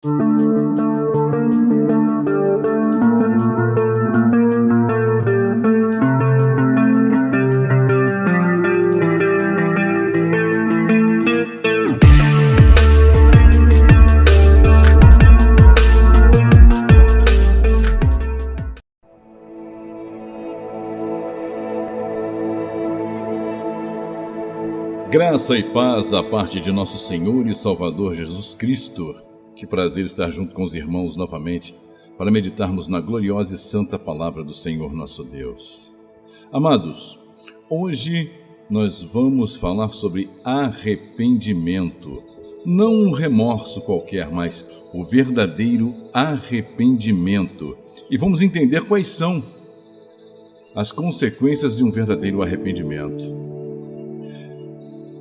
Graça e paz da parte de nosso Senhor e Salvador Jesus Cristo. Que prazer estar junto com os irmãos novamente para meditarmos na gloriosa e santa palavra do Senhor nosso Deus. Amados, hoje nós vamos falar sobre arrependimento. Não um remorso qualquer, mas o verdadeiro arrependimento. E vamos entender quais são as consequências de um verdadeiro arrependimento.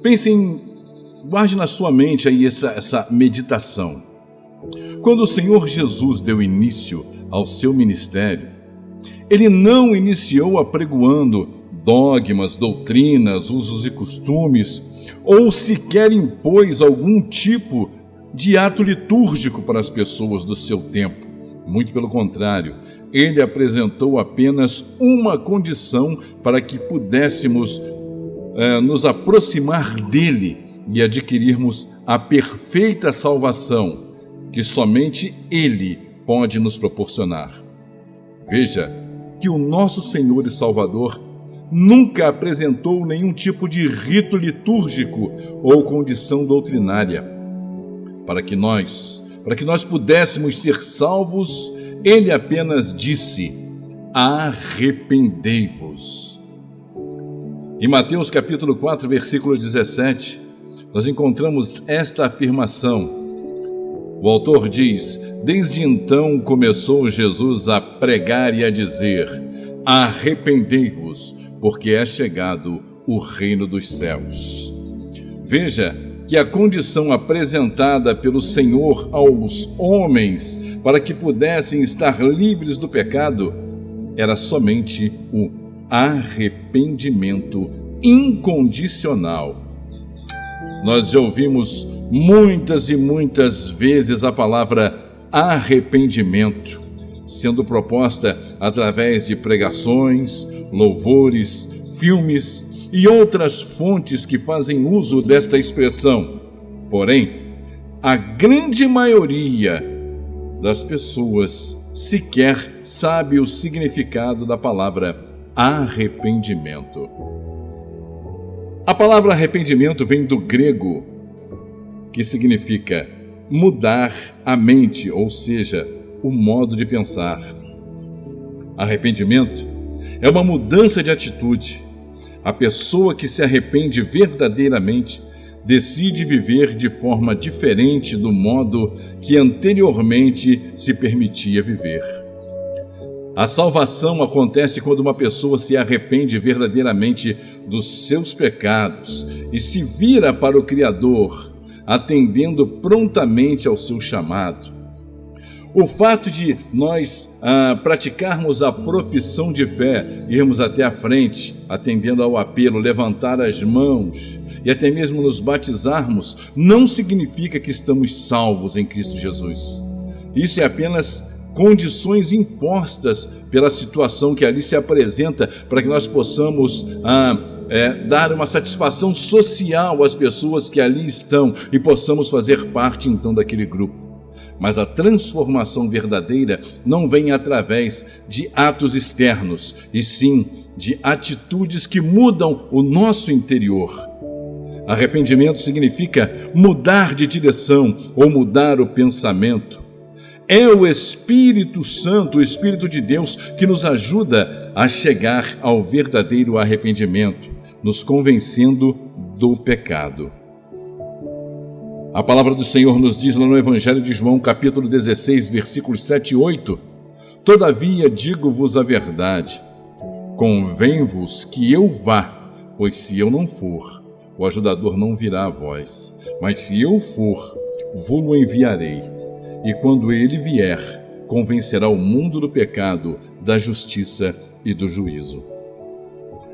Pensem, guarde na sua mente aí essa meditação. Quando o Senhor Jesus deu início ao seu ministério, Ele não iniciou apregoando dogmas, doutrinas, usos e costumes, ou sequer impôs algum tipo de ato litúrgico para as pessoas do seu tempo. Muito pelo contrário, Ele apresentou apenas uma condição para que pudéssemos nos aproximar dele e adquirirmos a perfeita salvação que somente ele pode nos proporcionar. Veja que o nosso Senhor e Salvador nunca apresentou nenhum tipo de rito litúrgico ou condição doutrinária. Para que nós pudéssemos ser salvos, ele apenas disse: arrependei-vos. Em Mateus capítulo 4, versículo 17, nós encontramos esta afirmação. O autor diz: desde então começou Jesus a pregar e a dizer: arrependei-vos, porque é chegado o reino dos céus. Veja que a condição apresentada pelo Senhor aos homens para que pudessem estar livres do pecado era somente o arrependimento incondicional. Nós já ouvimos muitas e muitas vezes a palavra arrependimento sendo proposta através de pregações, louvores, filmes e outras fontes que fazem uso desta expressão. Porém, a grande maioria das pessoas sequer sabe o significado da palavra arrependimento. A palavra arrependimento vem do grego, que significa mudar a mente, ou seja, o modo de pensar. Arrependimento é uma mudança de atitude. A pessoa que se arrepende verdadeiramente decide viver de forma diferente do modo que anteriormente se permitia viver. A salvação acontece quando uma pessoa se arrepende verdadeiramente dos seus pecados e se vira para o Criador, atendendo prontamente ao seu chamado. O fato de nós praticarmos a profissão de fé, irmos até a frente, atendendo ao apelo, levantar as mãos e até mesmo nos batizarmos, não significa que estamos salvos em Cristo Jesus. Isso é apenas condições impostas pela situação que ali se apresenta para que nós possamos dar uma satisfação social às pessoas que ali estão e possamos fazer parte então daquele grupo. Mas a transformação verdadeira não vem através de atos externos, e sim de atitudes que mudam o nosso interior. Arrependimento significa mudar de direção ou mudar o pensamento. É o Espírito Santo, o Espírito de Deus, que nos ajuda a chegar ao verdadeiro arrependimento, nos convencendo do pecado. A palavra do Senhor nos diz lá no Evangelho de João, capítulo 16, versículos 7 e 8: todavia digo-vos a verdade, convém-vos que eu vá, pois se eu não for, o ajudador não virá a vós, mas se eu for, vô-lo enviarei. E quando ele vier, convencerá o mundo do pecado, da justiça e do juízo.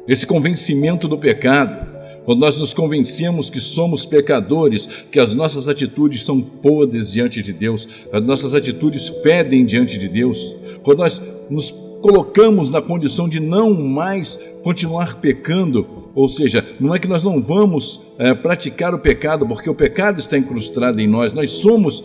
Esse convencimento do pecado quando nós nos convencemos que somos pecadores, que as nossas atitudes são podres diante de Deus, as nossas atitudes fedem diante de Deus, quando nós nos colocamos na condição de não mais continuar pecando, ou seja, não é que nós não vamos praticar o pecado, porque o pecado está incrustado em nós somos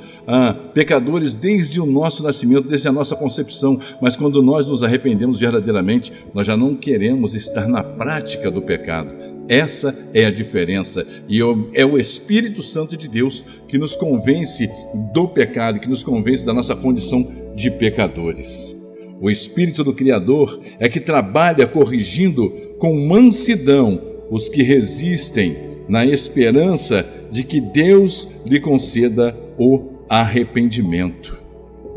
pecadores desde o nosso nascimento, desde a nossa concepção, mas quando nós nos arrependemos verdadeiramente, nós já não queremos estar na prática do pecado. Essa é a diferença, e é o Espírito Santo de Deus que nos convence do pecado, que nos convence da nossa condição de pecadores. O Espírito do Criador é que trabalha corrigindo com mansidão os que resistem, na esperança de que Deus lhe conceda o arrependimento.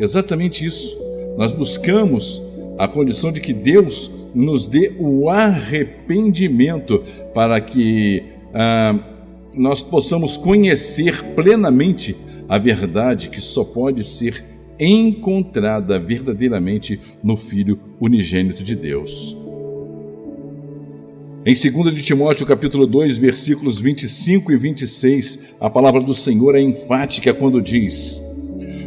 Exatamente isso. Nós buscamos a condição de que Deus nos dê o arrependimento para que nós possamos conhecer plenamente a verdade que só pode ser encontrada verdadeiramente no Filho unigênito de Deus. Em 2 de Timóteo, capítulo 2, versículos 25 e 26, a palavra do Senhor é enfática quando diz: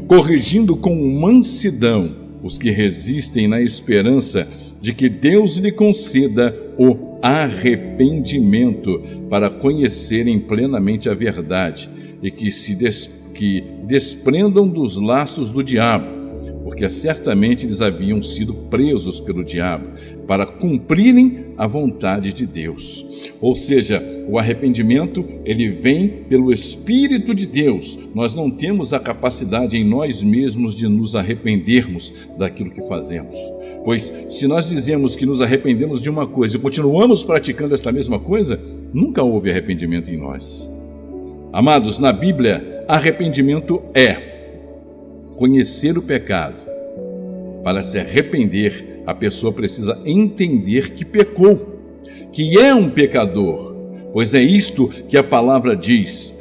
corrigindo com mansidão os que resistem na esperança de que Deus lhe conceda o arrependimento para conhecerem plenamente a verdade e que desprendam dos laços do diabo, porque certamente eles haviam sido presos pelo diabo, para cumprirem a vontade de Deus. Ou seja, o arrependimento, ele vem pelo Espírito de Deus. Nós não temos a capacidade em nós mesmos de nos arrependermos daquilo que fazemos. Pois, se nós dizemos que nos arrependemos de uma coisa e continuamos praticando esta mesma coisa, nunca houve arrependimento em nós. Amados, na Bíblia, arrependimento é conhecer o pecado. Para se arrepender, a pessoa precisa entender que pecou, que é um pecador, pois é isto que a palavra diz: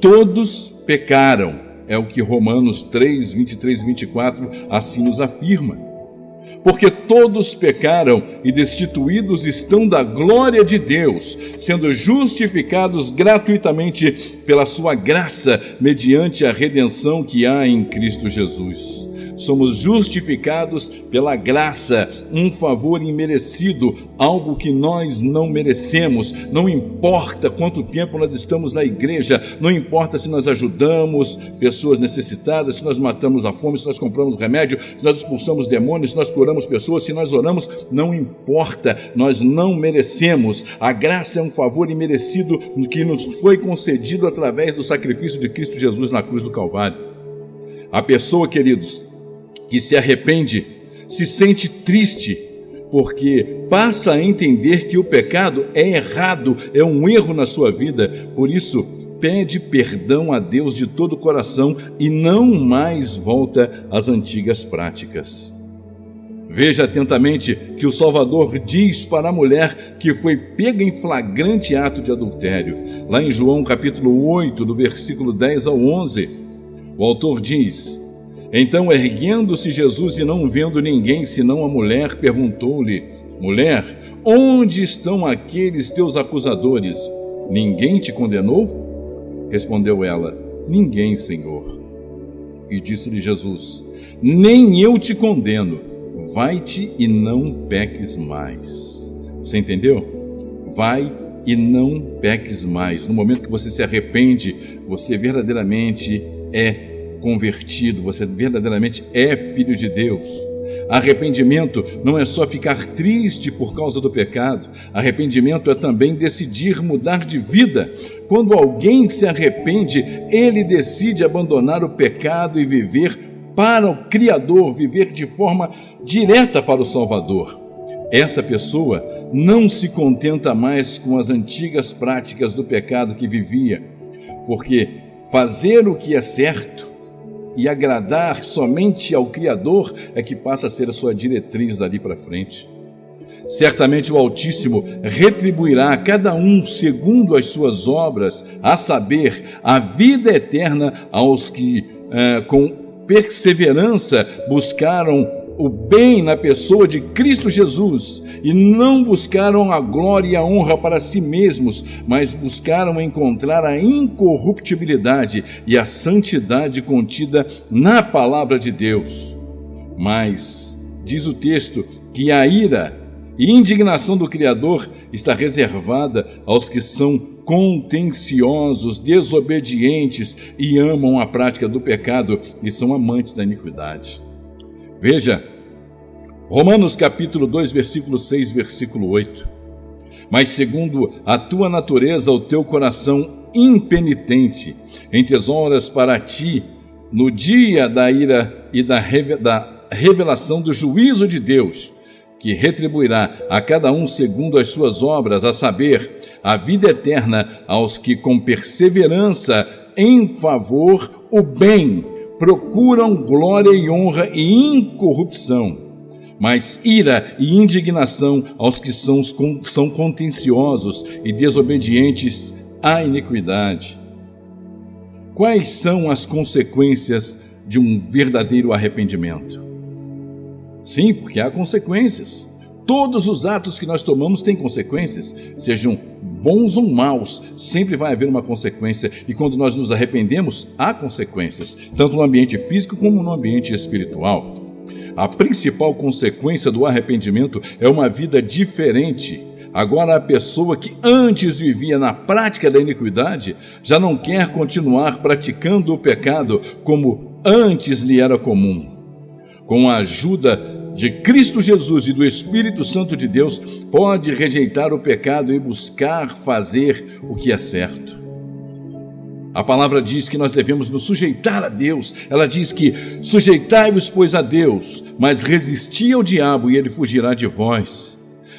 todos pecaram, é o que Romanos 3, 23 e 24 assim nos afirma. Porque todos pecaram e destituídos estão da glória de Deus, sendo justificados gratuitamente pela sua graça, mediante a redenção que há em Cristo Jesus. Somos justificados pela graça, um favor imerecido, algo que nós não merecemos. Não importa quanto tempo nós estamos na igreja, não importa se nós ajudamos pessoas necessitadas, se nós matamos a fome, se nós compramos remédio, se nós expulsamos demônios, se nós curamos pessoas, se nós oramos, não importa, nós não merecemos. A graça é um favor imerecido que nos foi concedido através do sacrifício de Cristo Jesus na cruz do Calvário. A pessoa, queridos, que se arrepende, se sente triste, porque passa a entender que o pecado é errado, é um erro na sua vida. Por isso, pede perdão a Deus de todo o coração e não mais volta às antigas práticas. Veja atentamente que o Salvador diz para a mulher que foi pega em flagrante ato de adultério. Lá em João capítulo 8, do versículo 10 ao 11, o autor diz: então, erguendo-se Jesus e não vendo ninguém senão a mulher, perguntou-lhe: mulher, onde estão aqueles teus acusadores? Ninguém te condenou? Respondeu ela: ninguém, Senhor. E disse-lhe Jesus: nem eu te condeno, vai-te e não peques mais. Você entendeu? Vai e não peques mais. No momento que você se arrepende, você verdadeiramente é convertido, você verdadeiramente é filho de Deus. Arrependimento não é só ficar triste por causa do pecado. Arrependimento é também decidir mudar de vida. Quando alguém se arrepende, ele decide abandonar o pecado e viver para o Criador, viver de forma direta para o Salvador. Essa pessoa não se contenta mais com as antigas práticas do pecado que vivia, porque fazer o que é certo e agradar somente ao Criador é que passa a ser a sua diretriz dali para frente. Certamente o Altíssimo retribuirá a cada um segundo as suas obras, a saber, a vida eterna aos que com perseverança buscaram o bem na pessoa de Cristo Jesus e não buscaram a glória e a honra para si mesmos, mas buscaram encontrar a incorruptibilidade e a santidade contida na palavra de Deus. Mas, diz o texto, que a ira e indignação do Criador está reservada aos que são contenciosos, desobedientes e amam a prática do pecado e são amantes da iniquidade. Veja, Romanos capítulo 2, versículo 6, versículo 8. Mas segundo a tua natureza, o teu coração impenitente entesouras para ti no dia da ira e da revelação do juízo de Deus, que retribuirá a cada um segundo as suas obras, a saber, a vida eterna aos que com perseverança em favor o bem procuram glória e honra e incorrupção, mas ira e indignação aos que são contenciosos e desobedientes à iniquidade. Quais são as consequências de um verdadeiro arrependimento? Sim, porque há consequências. Todos os atos que nós tomamos têm consequências, sejam bons ou maus, sempre vai haver uma consequência. E quando nós nos arrependemos, há consequências, tanto no ambiente físico como no ambiente espiritual. A principal consequência do arrependimento é uma vida diferente. Agora, a pessoa que antes vivia na prática da iniquidade já não quer continuar praticando o pecado como antes lhe era comum. Com a ajuda de Cristo Jesus e do Espírito Santo de Deus, pode rejeitar o pecado e buscar fazer o que é certo. A palavra diz que nós devemos nos sujeitar a Deus. Ela diz que sujeitai-vos, pois, a Deus, mas resisti ao diabo e ele fugirá de vós.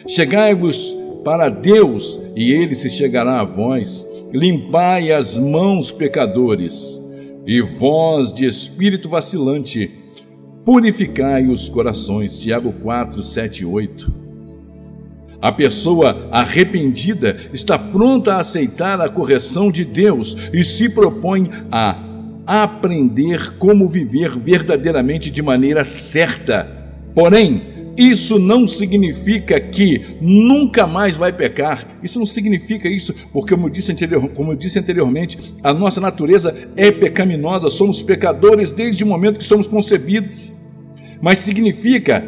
Chegai-vos para Deus e ele se chegará a vós. Limpai as mãos, pecadores, e vós de espírito vacilante, purificai os corações. Tiago 4, 7 e 8. A pessoa arrependida está pronta a aceitar a correção de Deus e se propõe a aprender como viver verdadeiramente de maneira certa. Porém, isso não significa que nunca mais vai pecar. Isso não significa isso, porque como eu disse anteriormente, a nossa natureza é pecaminosa, somos pecadores desde o momento que somos concebidos. Mas significa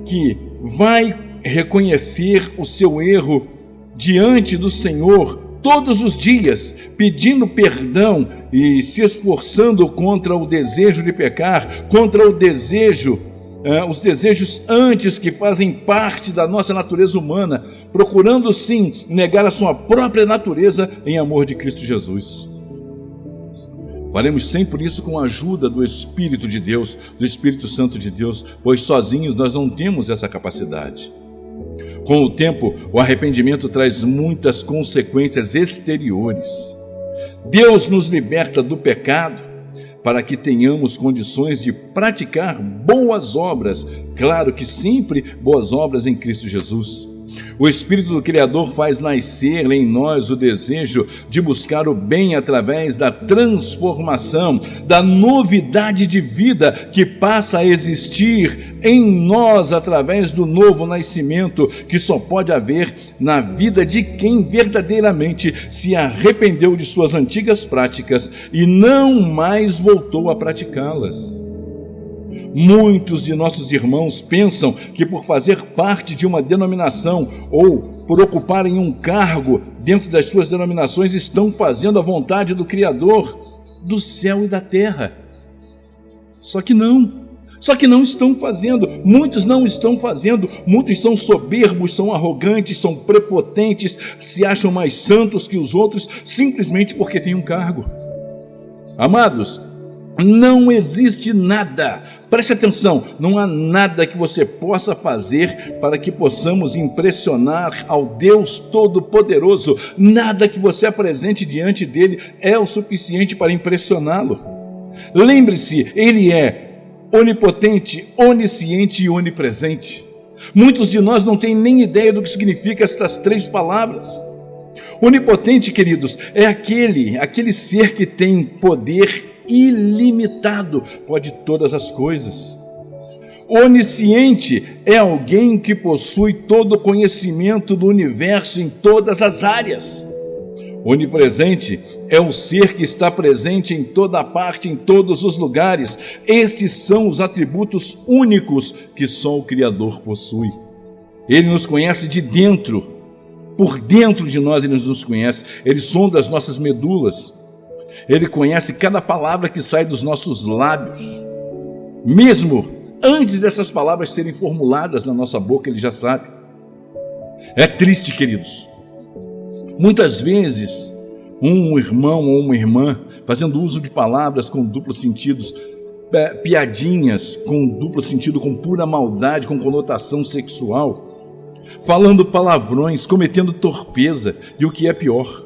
que vai reconhecer o seu erro diante do Senhor todos os dias, pedindo perdão e se esforçando contra o desejo de pecar, contra os desejos antes que fazem parte da nossa natureza humana, procurando sim negar a sua própria natureza em amor de Cristo Jesus. Faremos sempre isso com a ajuda do Espírito de Deus, do Espírito Santo de Deus, pois sozinhos nós não temos essa capacidade. Com o tempo, o arrependimento traz muitas consequências exteriores. Deus nos liberta do pecado para que tenhamos condições de praticar boas obras, claro que sempre boas obras em Cristo Jesus. O Espírito do Criador faz nascer em nós o desejo de buscar o bem através da transformação, da novidade de vida que passa a existir em nós através do novo nascimento que só pode haver na vida de quem verdadeiramente se arrependeu de suas antigas práticas e não mais voltou a praticá-las. Muitos de nossos irmãos pensam que por fazer parte de uma denominação ou por ocuparem um cargo dentro das suas denominações estão fazendo a vontade do Criador do céu e da terra. Só que não estão fazendo. Muitos não estão fazendo. Muitos são soberbos, são arrogantes, são prepotentes, se acham mais santos que os outros simplesmente porque têm um cargo. Amados, não existe nada, preste atenção, não há nada que você possa fazer para que possamos impressionar ao Deus Todo-Poderoso. Nada que você apresente diante dele é o suficiente para impressioná-lo. Lembre-se, ele é onipotente, onisciente e onipresente. Muitos de nós não têm nem ideia do que significa estas três palavras. Onipotente, queridos, é aquele ser que tem poder ilimitado, pode todas as coisas. Onisciente é alguém que possui todo o conhecimento do universo em todas as áreas. Onipresente é o ser que está presente em toda parte, em todos os lugares. Estes são os atributos únicos que só o Criador possui. Ele nos conhece de dentro, por dentro de nós ele nos conhece. Ele sonda as nossas medulas. Ele conhece cada palavra que sai dos nossos lábios. Mesmo antes dessas palavras serem formuladas na nossa boca, ele já sabe. É triste, queridos. Muitas vezes, um irmão ou uma irmã, fazendo uso de palavras com duplos sentidos, piadinhas com duplo sentido, com pura maldade, com conotação sexual, falando palavrões, cometendo torpeza, e o que é pior,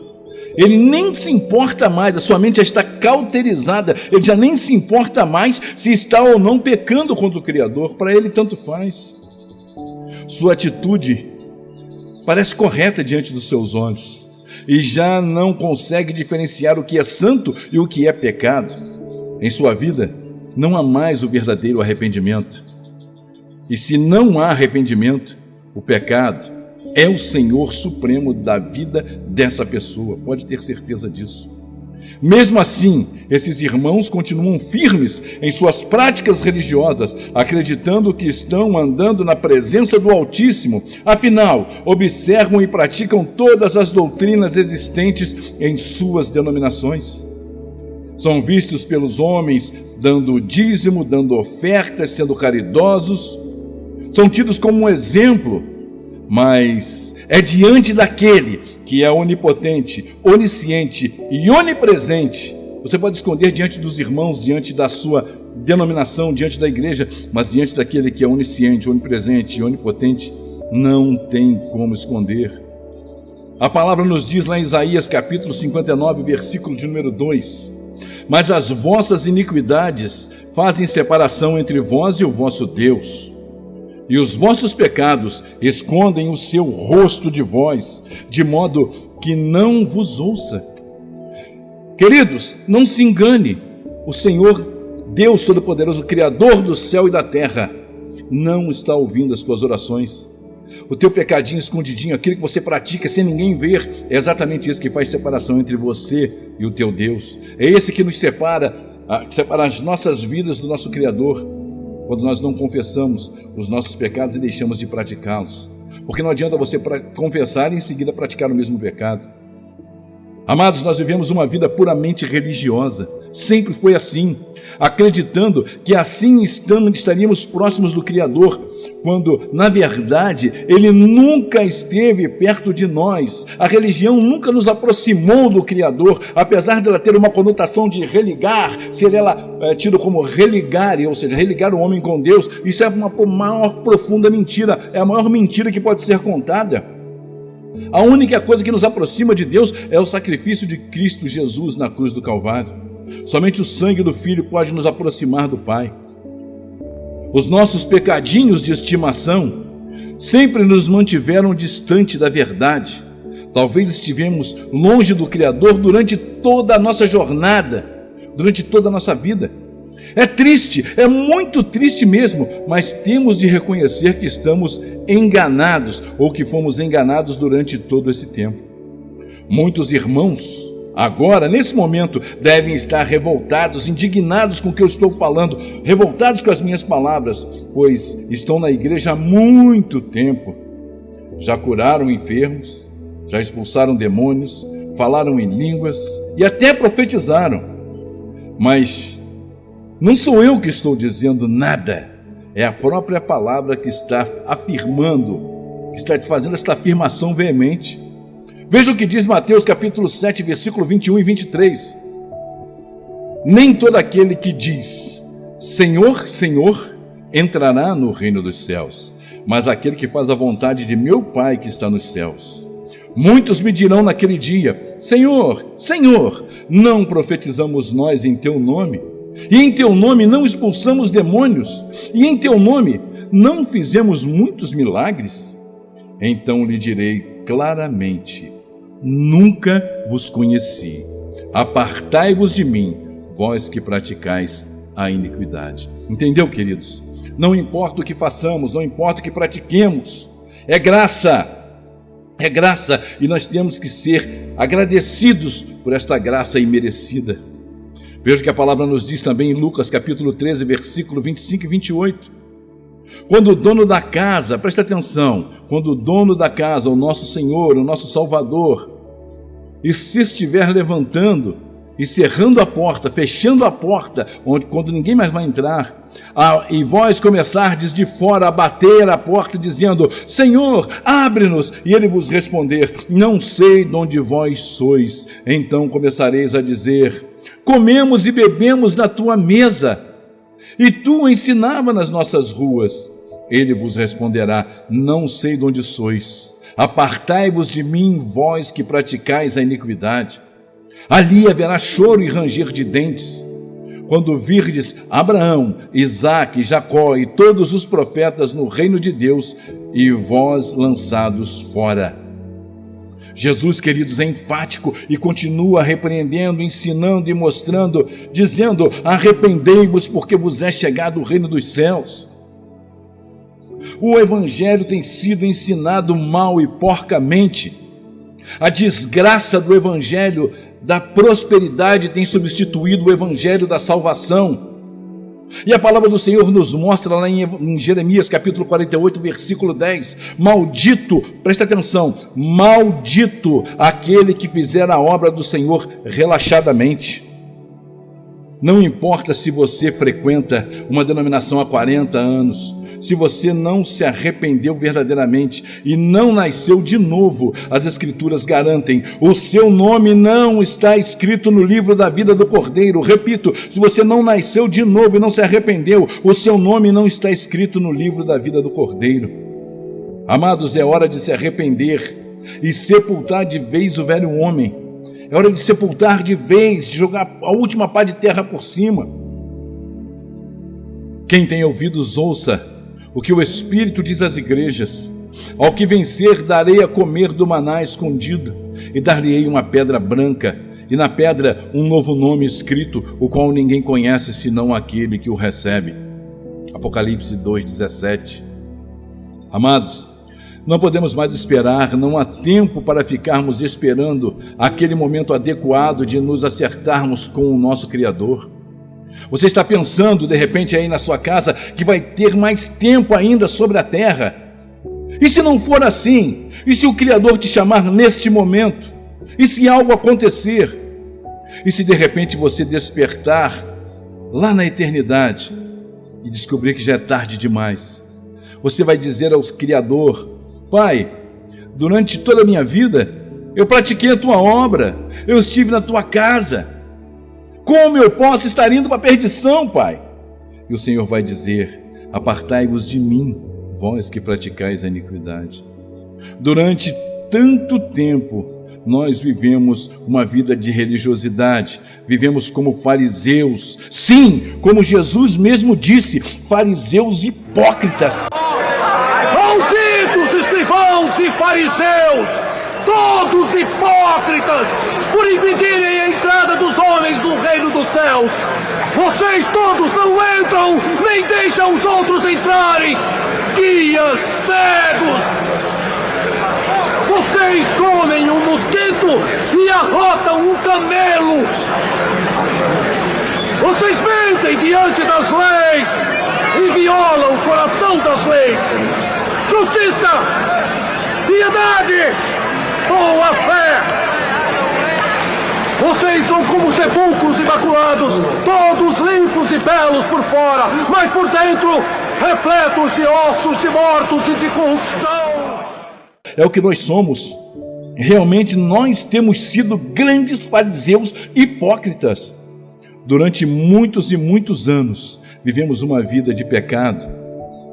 ele nem se importa mais, a sua mente já está cauterizada, ele já nem se importa mais se está ou não pecando contra o Criador, para ele tanto faz. Sua atitude parece correta diante dos seus olhos e já não consegue diferenciar o que é santo e o que é pecado. Em sua vida não há mais o verdadeiro arrependimento. E se não há arrependimento, o pecado é o Senhor supremo da vida dessa pessoa, pode ter certeza disso. Mesmo assim, esses irmãos continuam firmes em suas práticas religiosas, acreditando que estão andando na presença do Altíssimo. Afinal, observam e praticam todas as doutrinas existentes em suas denominações. São vistos pelos homens dando dízimo, dando ofertas, sendo caridosos. São tidos como um exemplo, mas é diante daquele que é onipotente, onisciente e onipresente. Você pode esconder diante dos irmãos, diante da sua denominação, diante da igreja, mas diante daquele que é onisciente, onipresente e onipotente, não tem como esconder. A palavra nos diz lá em Isaías capítulo 59, versículo de número 2: mas as vossas iniquidades fazem separação entre vós e o vosso Deus, e os vossos pecados escondem o seu rosto de vós, de modo que não vos ouça. Queridos, não se engane, o Senhor Deus Todo-Poderoso, Criador do céu e da terra, não está ouvindo as tuas orações. O teu pecadinho escondidinho, aquilo que você pratica sem ninguém ver, é exatamente isso que faz separação entre você e o teu Deus. É esse que nos separa, que separa as nossas vidas do nosso Criador, quando nós não confessamos os nossos pecados e deixamos de praticá-los. Porque não adianta você confessar e em seguida praticar o mesmo pecado. Amados, nós vivemos uma vida puramente religiosa. Sempre foi assim, acreditando que assim estaríamos próximos do Criador, quando, na verdade, Ele nunca esteve perto de nós. A religião nunca nos aproximou do Criador, apesar dela ter uma conotação de religar, ser ela tida como religar, ou seja, religar o homem com Deus. Isso é uma maior profunda mentira, é a maior mentira que pode ser contada. A única coisa que nos aproxima de Deus é o sacrifício de Cristo Jesus na cruz do Calvário. Somente o sangue do Filho pode nos aproximar do Pai. Os nossos pecadinhos de estimação sempre nos mantiveram distante da verdade. Talvez estivemos longe do Criador durante toda a nossa jornada, durante toda a nossa vida. É triste, é muito triste mesmo, mas temos de reconhecer que estamos enganados ou que fomos enganados durante todo esse tempo. Muitos irmãos, agora, nesse momento, devem estar revoltados, indignados com o que eu estou falando, revoltados com as minhas palavras, pois estão na igreja há muito tempo. Já curaram enfermos, já expulsaram demônios, falaram em línguas e até profetizaram. Mas não sou eu que estou dizendo nada, é a própria palavra que está afirmando, que está fazendo esta afirmação veemente. Veja o que diz Mateus capítulo 7, versículo 21 e 23. Nem todo aquele que diz Senhor, Senhor, entrará no reino dos céus, mas aquele que faz a vontade de meu Pai que está nos céus. Muitos me dirão naquele dia, Senhor, Senhor, não profetizamos nós em teu nome? E em teu nome não expulsamos demônios? E em teu nome não fizemos muitos milagres? Então lhe direi claramente, nunca vos conheci. Apartai-vos de mim, vós que praticais a iniquidade. Entendeu, queridos? Não importa o que façamos, não importa o que pratiquemos, é graça, e nós temos que ser agradecidos por esta graça imerecida. Veja que a palavra nos diz também em Lucas capítulo 13, versículo 25 e 28. Quando o dono da casa, presta atenção, quando o dono da casa, o nosso Senhor, o nosso Salvador, e se estiver levantando e cerrando a porta, fechando a porta, quando ninguém mais vai entrar, e vós começardes de fora a bater a porta, dizendo: Senhor, abre-nos, e ele vos responder: não sei de onde vós sois. Então começareis a dizer: comemos e bebemos na tua mesa, e tu ensinava nas nossas ruas. Ele vos responderá: não sei de onde sois. Apartai-vos de mim, vós que praticais a iniquidade. Ali haverá choro e ranger de dentes, quando virdes Abraão, Isaque, Jacó e todos os profetas no reino de Deus, e vós lançados fora. Jesus, queridos, é enfático e continua repreendendo, ensinando e mostrando, dizendo: arrependei-vos, porque vos é chegado o reino dos céus. O evangelho tem sido ensinado mal e porcamente. A desgraça do evangelho da prosperidade tem substituído o evangelho da salvação. E a palavra do Senhor nos mostra lá em Jeremias capítulo 48, versículo 10: maldito, presta atenção, maldito aquele que fizer a obra do Senhor relaxadamente. Não importa se você frequenta uma denominação há 40 anos, se você não se arrependeu verdadeiramente e não nasceu de novo, as Escrituras garantem: o seu nome não está escrito no livro da vida do Cordeiro. Repito, se você não nasceu de novo e não se arrependeu, o seu nome não está escrito no livro da vida do Cordeiro. Amados, é hora de se arrepender e sepultar de vez o velho homem. É hora de sepultar de vez, de jogar a última pá de terra por cima. Quem tem ouvidos, ouça o que o Espírito diz às igrejas: ao que vencer, darei a comer do maná escondido, e dar-lhe-ei uma pedra branca, e na pedra um novo nome escrito, o qual ninguém conhece senão aquele que o recebe. Apocalipse 2,17. Amados, não podemos mais esperar, não há tempo para ficarmos esperando aquele momento adequado de nos acertarmos com o nosso Criador. Você está pensando, de repente, aí na sua casa, que vai ter mais tempo ainda sobre a terra? E se não for assim? E se o Criador te chamar neste momento? E se algo acontecer? E se de repente você despertar lá na eternidade e descobrir que já é tarde demais? Você vai dizer ao Criador: Pai, durante toda a minha vida, eu pratiquei a tua obra, eu estive na tua casa. Como eu posso estar indo para a perdição, Pai? E o Senhor vai dizer: apartai-vos de mim, vós que praticais a iniquidade. Durante tanto tempo, nós vivemos uma vida de religiosidade, vivemos como fariseus. Sim, como Jesus mesmo disse, fariseus hipócritas. Malditos escrivãos e fariseus, todos hipócritas, por impedirem a entrada dos homens no reino dos céus. Vocês todos não entram, nem deixam os outros entrarem. Guias cegos! Vocês comem um mosquito e arrotam um camelo. Vocês mentem diante das leis e violam o coração das leis. Justiça, piedade, boa fé. Vocês são como sepulcros imaculados, todos limpos e belos por fora, mas por dentro repletos de ossos de mortos e de corrupção. É o que nós somos. Realmente nós temos sido grandes fariseus hipócritas. Durante muitos e muitos anos, vivemos uma vida de pecado,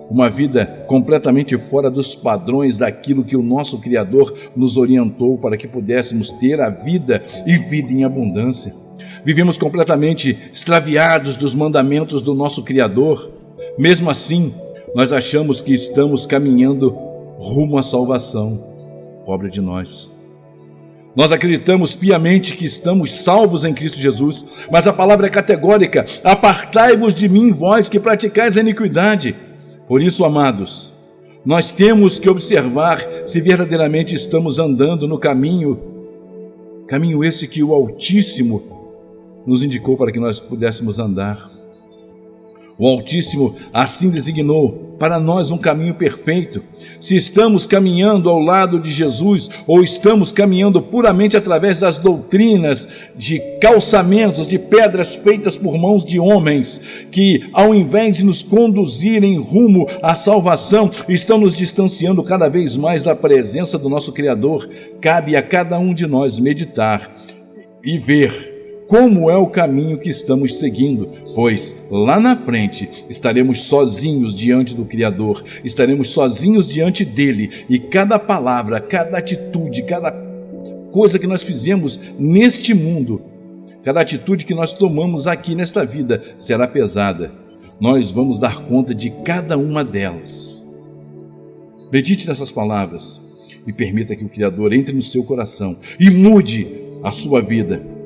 uma vida completamente fora dos padrões daquilo que o nosso Criador nos orientou para que pudéssemos ter a vida e vida em abundância. Vivemos completamente extraviados dos mandamentos do nosso Criador. Mesmo assim, nós achamos que estamos caminhando rumo à salvação. Pobre de nós. Nós acreditamos piamente que estamos salvos em Cristo Jesus, mas a palavra é categórica: apartai-vos de mim, vós que praticais a iniquidade. Por isso, amados, nós temos que observar se verdadeiramente estamos andando no caminho esse que o Altíssimo nos indicou para que nós pudéssemos andar. O Altíssimo assim designou para nós um caminho perfeito. Se estamos caminhando ao lado de Jesus ou estamos caminhando puramente através das doutrinas, de calçamentos, de pedras feitas por mãos de homens, que ao invés de nos conduzirem rumo à salvação, estão nos distanciando cada vez mais da presença do nosso Criador, cabe a cada um de nós meditar e ver como é o caminho que estamos seguindo, pois lá na frente estaremos sozinhos diante do Criador, estaremos sozinhos diante dele, e cada palavra, cada atitude, cada coisa que nós fizemos neste mundo, cada atitude que nós tomamos aqui nesta vida será pesada. Nós vamos dar conta de cada uma delas. Medite nessas palavras e permita que o Criador entre no seu coração e mude a sua vida.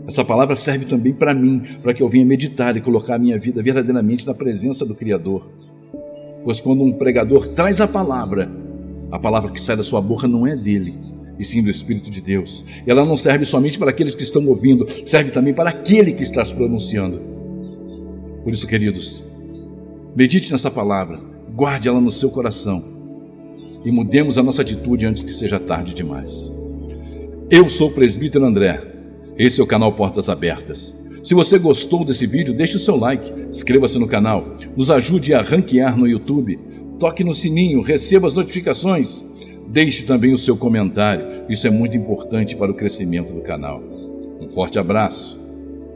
Essa palavra serve também para mim, para que eu venha meditar e colocar a minha vida verdadeiramente na presença do Criador. Pois quando um pregador traz a palavra que sai da sua boca não é dele, e sim do Espírito de Deus. E ela não serve somente para aqueles que estão ouvindo, serve também para aquele que está se pronunciando. Por isso, queridos, medite nessa palavra, guarde ela no seu coração e mudemos a nossa atitude antes que seja tarde demais. Eu sou o presbítero André. Esse é o canal Portas Abertas. Se você gostou desse vídeo, deixe o seu like, inscreva-se no canal, nos ajude a ranquear no YouTube, toque no sininho, receba as notificações, deixe também o seu comentário, isso é muito importante para o crescimento do canal. Um forte abraço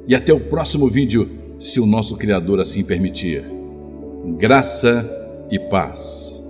e até o próximo vídeo, se o nosso Criador assim permitir. Graça e paz.